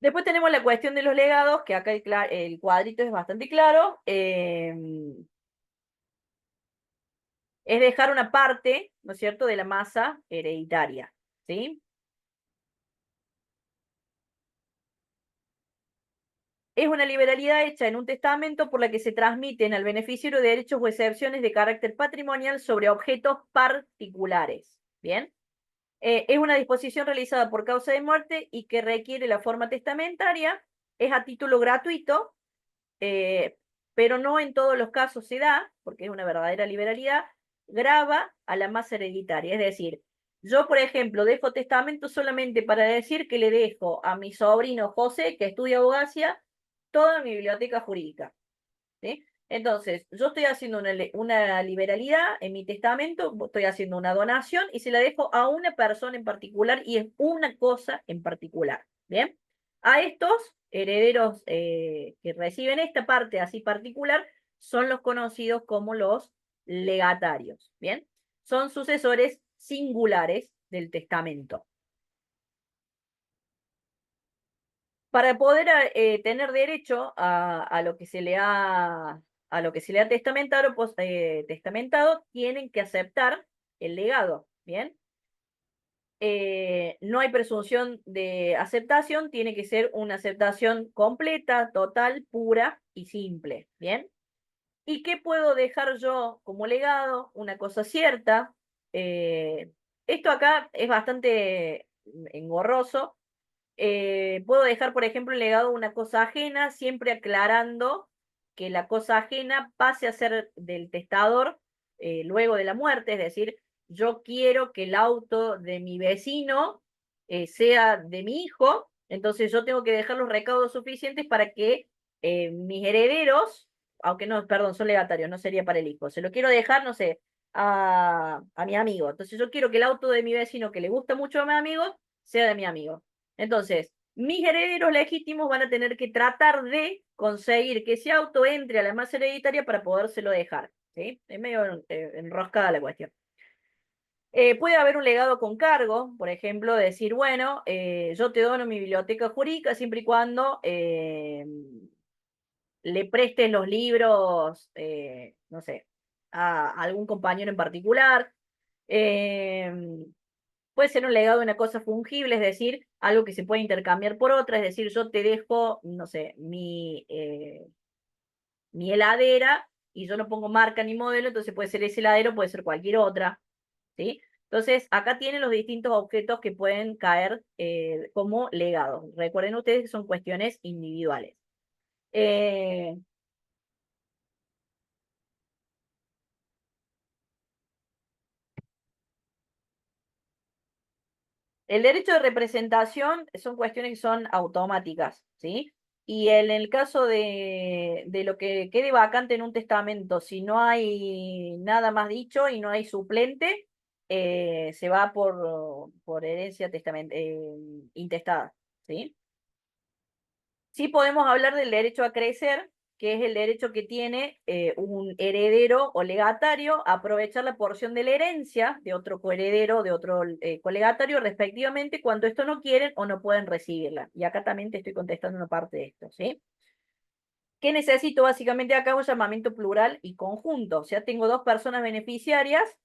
Después tenemos la cuestión de los legados, que acá el cuadrito es bastante claro. Es dejar una parte, ¿no es cierto?, de la masa hereditaria, ¿sí? Es una liberalidad hecha en un testamento por la que se transmiten al beneficiario derechos o excepciones de carácter patrimonial sobre objetos particulares, ¿bien? Es una disposición realizada por causa de muerte y que requiere la forma testamentaria, es a título gratuito, eh, pero no en todos los casos se da, porque es una verdadera liberalidad, grava a la masa hereditaria. Es decir, yo, por ejemplo, dejo testamento solamente para decir que le dejo a mi sobrino José, que estudia abogacía, toda mi biblioteca jurídica. ¿Sí? Entonces, yo estoy haciendo una liberalidad en mi testamento, estoy haciendo una donación y se la dejo a una persona en particular y es una cosa en particular. ¿Bien? A estos herederos que reciben esta parte así particular son los conocidos como los legatarios. ¿Bien? Son sucesores singulares del testamento. Para poder tener derecho a lo que se le ha testamentado, testamentado, tienen que aceptar el legado, ¿bien? no hay presunción de aceptación, tiene que ser una aceptación completa, total, pura y simple, ¿bien? ¿Y qué puedo dejar yo como legado? Una cosa cierta. Esto acá es bastante engorroso. Puedo dejar, por ejemplo, el legado de una cosa ajena, siempre aclarando que la cosa ajena pase a ser del testador luego de la muerte, es decir, yo quiero que el auto de mi vecino sea de mi hijo, entonces yo tengo que dejar los recaudos suficientes para que mis herederos, aunque no, perdón, son legatarios, no sería para el hijo, se lo quiero dejar, no sé, a mi amigo. Entonces yo quiero que el auto de mi vecino, que le gusta mucho a mi amigo, sea de mi amigo. Entonces, mis herederos legítimos van a tener que tratar de conseguir que ese auto entre a la masa hereditaria para podérselo dejar. ¿Sí? Es medio enroscada la cuestión. Puede haber un legado con cargo, por ejemplo, decir, bueno, yo te dono mi biblioteca jurídica siempre y cuando le prestes los libros, no sé, a algún compañero en particular. Eh, Puede ser un legado de una cosa fungible, es decir, algo que se puede intercambiar por otra, es decir, yo te dejo, no sé, mi heladera y yo no pongo marca ni modelo, entonces puede ser ese heladero, puede ser cualquier otra, ¿sí? Entonces, acá tienen los distintos objetos que pueden caer como legados. Recuerden ustedes que son cuestiones individuales. Eh, El derecho de representación son cuestiones que son automáticas, ¿sí? Y en el caso de lo que quede vacante en un testamento, si no hay nada más dicho y no hay suplente, se va por herencia intestada, ¿sí? Sí podemos hablar del derecho a crecer, que es el derecho que tiene un heredero o legatario a aprovechar la porción de la herencia de otro coheredero, de otro colegatario, respectivamente, cuando esto no quieren o no pueden recibirla. Y acá también te estoy contestando una parte de esto, ¿sí? ¿Qué necesito básicamente acá? Un llamamiento plural y conjunto. O sea, tengo dos personas beneficiarias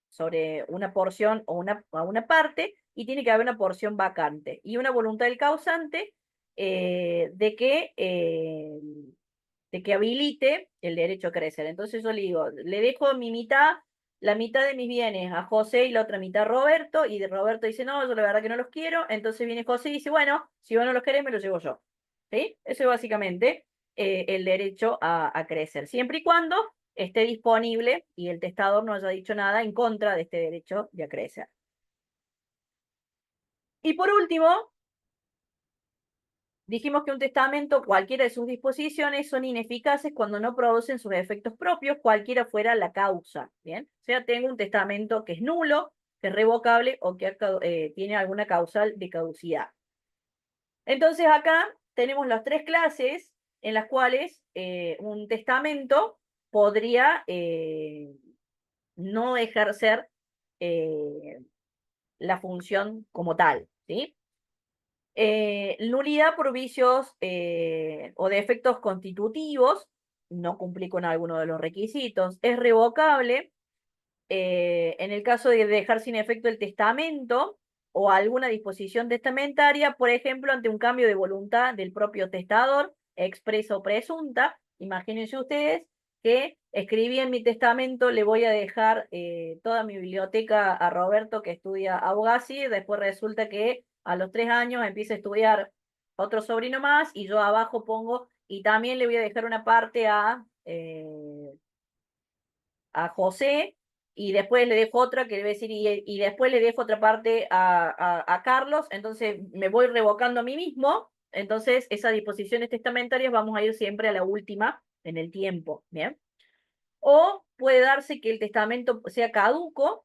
sobre una porción o una parte y tiene que haber una porción vacante y una voluntad del causante eh, de que, eh, de que habilite el derecho a crecer. Entonces yo le digo, le dejo mi mitad, la mitad de mis bienes a José y la otra mitad a Roberto, y de Roberto dice, no, yo la verdad que no los quiero, entonces viene José y dice, bueno, si vos no los querés, me los llevo yo. ¿Sí? Eso es básicamente el derecho a crecer, siempre y cuando esté disponible y el testador no haya dicho nada en contra de este derecho de acrecer. Y por último, dijimos que un testamento, cualquiera de sus disposiciones, son ineficaces cuando no producen sus efectos propios, cualquiera fuera la causa. ¿Bien? O sea, tengo un testamento que es nulo, que es revocable o que tiene alguna causal de caducidad. Entonces acá tenemos las tres clases en las cuales un testamento podría no ejercer eh, la función como tal, ¿sí? Nulidad por vicios o defectos constitutivos, no cumplí con alguno de los requisitos. Es revocable en el caso de dejar sin efecto el testamento o alguna disposición testamentaria, por ejemplo, ante un cambio de voluntad del propio testador, expresa o presunta. Imagínense ustedes que escribí en mi testamento, le voy a dejar toda mi biblioteca a Roberto que estudia abogacía, y después resulta que a los 3 años empieza a estudiar otro sobrino más y yo abajo pongo, y también le voy a dejar una parte a José, y después le dejo otra que debe decir, y después le dejo otra parte a Carlos, entonces me voy revocando a mí mismo, entonces esas disposiciones testamentarias vamos a ir siempre a la última en el tiempo, ¿bien? O puede darse que el testamento sea caduco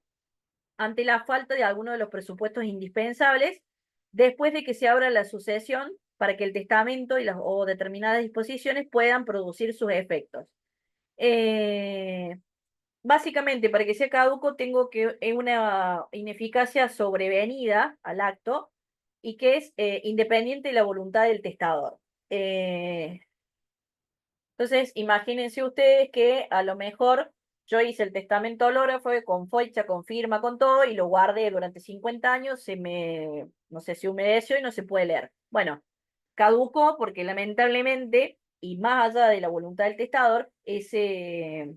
ante la falta de alguno de los presupuestos indispensables después de que se abra la sucesión para que el testamento o determinadas disposiciones puedan producir sus efectos. Eh, Básicamente, para que sea caduco, tengo que una ineficacia sobrevenida al acto y que es independiente de la voluntad del testador. Entonces, imagínense ustedes que a lo mejor yo hice el testamento hológrafo con fecha, con firma, con todo, y lo guardé durante 50 años, no sé, se humedeció y no se puede leer. Bueno, caducó porque lamentablemente, y más allá de la voluntad del testador, ese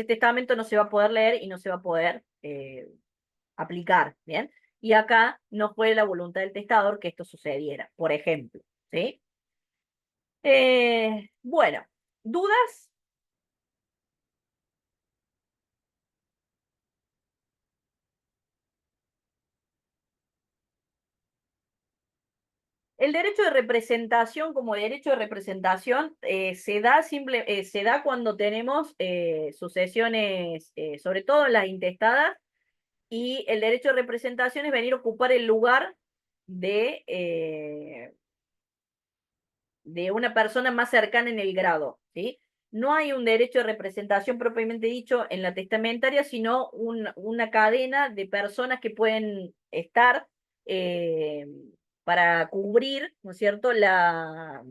testamento no se va a poder leer y no se va a poder aplicar, ¿bien? Y acá no fue la voluntad del testador que esto sucediera, por ejemplo, ¿sí? Bueno, ¿dudas? El derecho de representación como derecho de representación se da cuando tenemos sucesiones, sobre todo las intestadas, y el derecho de representación es venir a ocupar el lugar de una persona más cercana en el grado, ¿sí? No hay un derecho de representación propiamente dicho en la testamentaria, sino una cadena de personas que pueden estar eh, para cubrir, ¿no es cierto?, la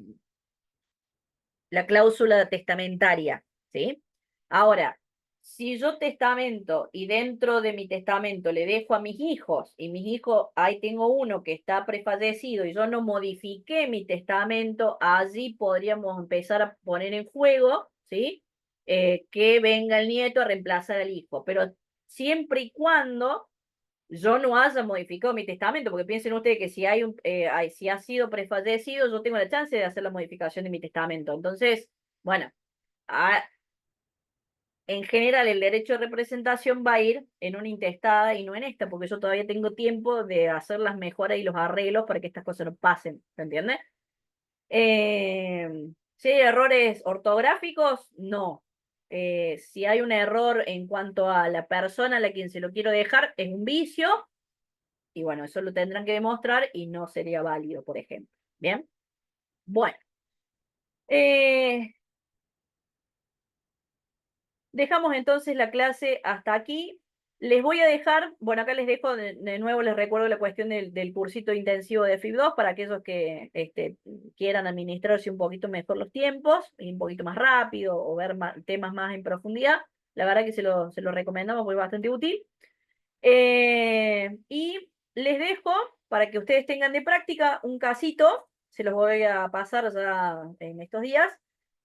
cláusula testamentaria, ¿sí? Ahora, si yo testamento y dentro de mi testamento le dejo a mis hijos y mis hijos, ahí tengo uno que está prefallecido y yo no modifiqué mi testamento, allí podríamos empezar a poner en juego, ¿sí? Que venga el nieto a reemplazar al hijo, pero siempre y cuando yo no haya modificado mi testamento, porque piensen ustedes que si ha sido prefallecido, yo tengo la chance de hacer la modificación de mi testamento. Entonces, bueno, a- en general el derecho de representación va a ir en una intestada y no en esta, porque yo todavía tengo tiempo de hacer las mejoras y los arreglos para que estas cosas no pasen, ¿se entiende? Si hay errores ortográficos, no. Si hay un error en cuanto a la persona a la quien se lo quiero dejar, es un vicio. Y bueno, eso lo tendrán que demostrar y no sería válido, por ejemplo. Bien, bueno, eh, dejamos entonces la clase hasta aquí. Les voy a dejar, bueno, acá les dejo de nuevo, les recuerdo la cuestión del cursito intensivo de FIB2 para aquellos que quieran administrarse un poquito mejor los tiempos, y un poquito más rápido o ver temas más en profundidad. La verdad que se lo recomendamos porque es bastante útil. Y les dejo para que ustedes tengan de práctica un casito, se los voy a pasar ya en estos días,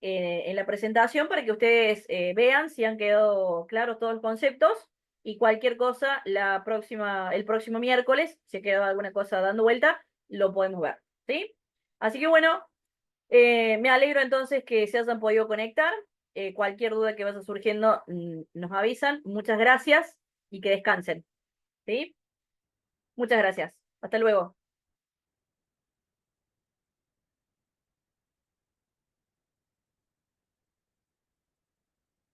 en la presentación para que ustedes vean si han quedado claros todos los conceptos y cualquier cosa el próximo miércoles, si ha quedado alguna cosa dando vuelta, lo podemos ver, ¿sí? Así que bueno, me alegro entonces que se hayan podido conectar. Cualquier duda que vaya surgiendo, nos avisan. Muchas gracias y que descansen. ¿Sí? Muchas gracias. Hasta luego.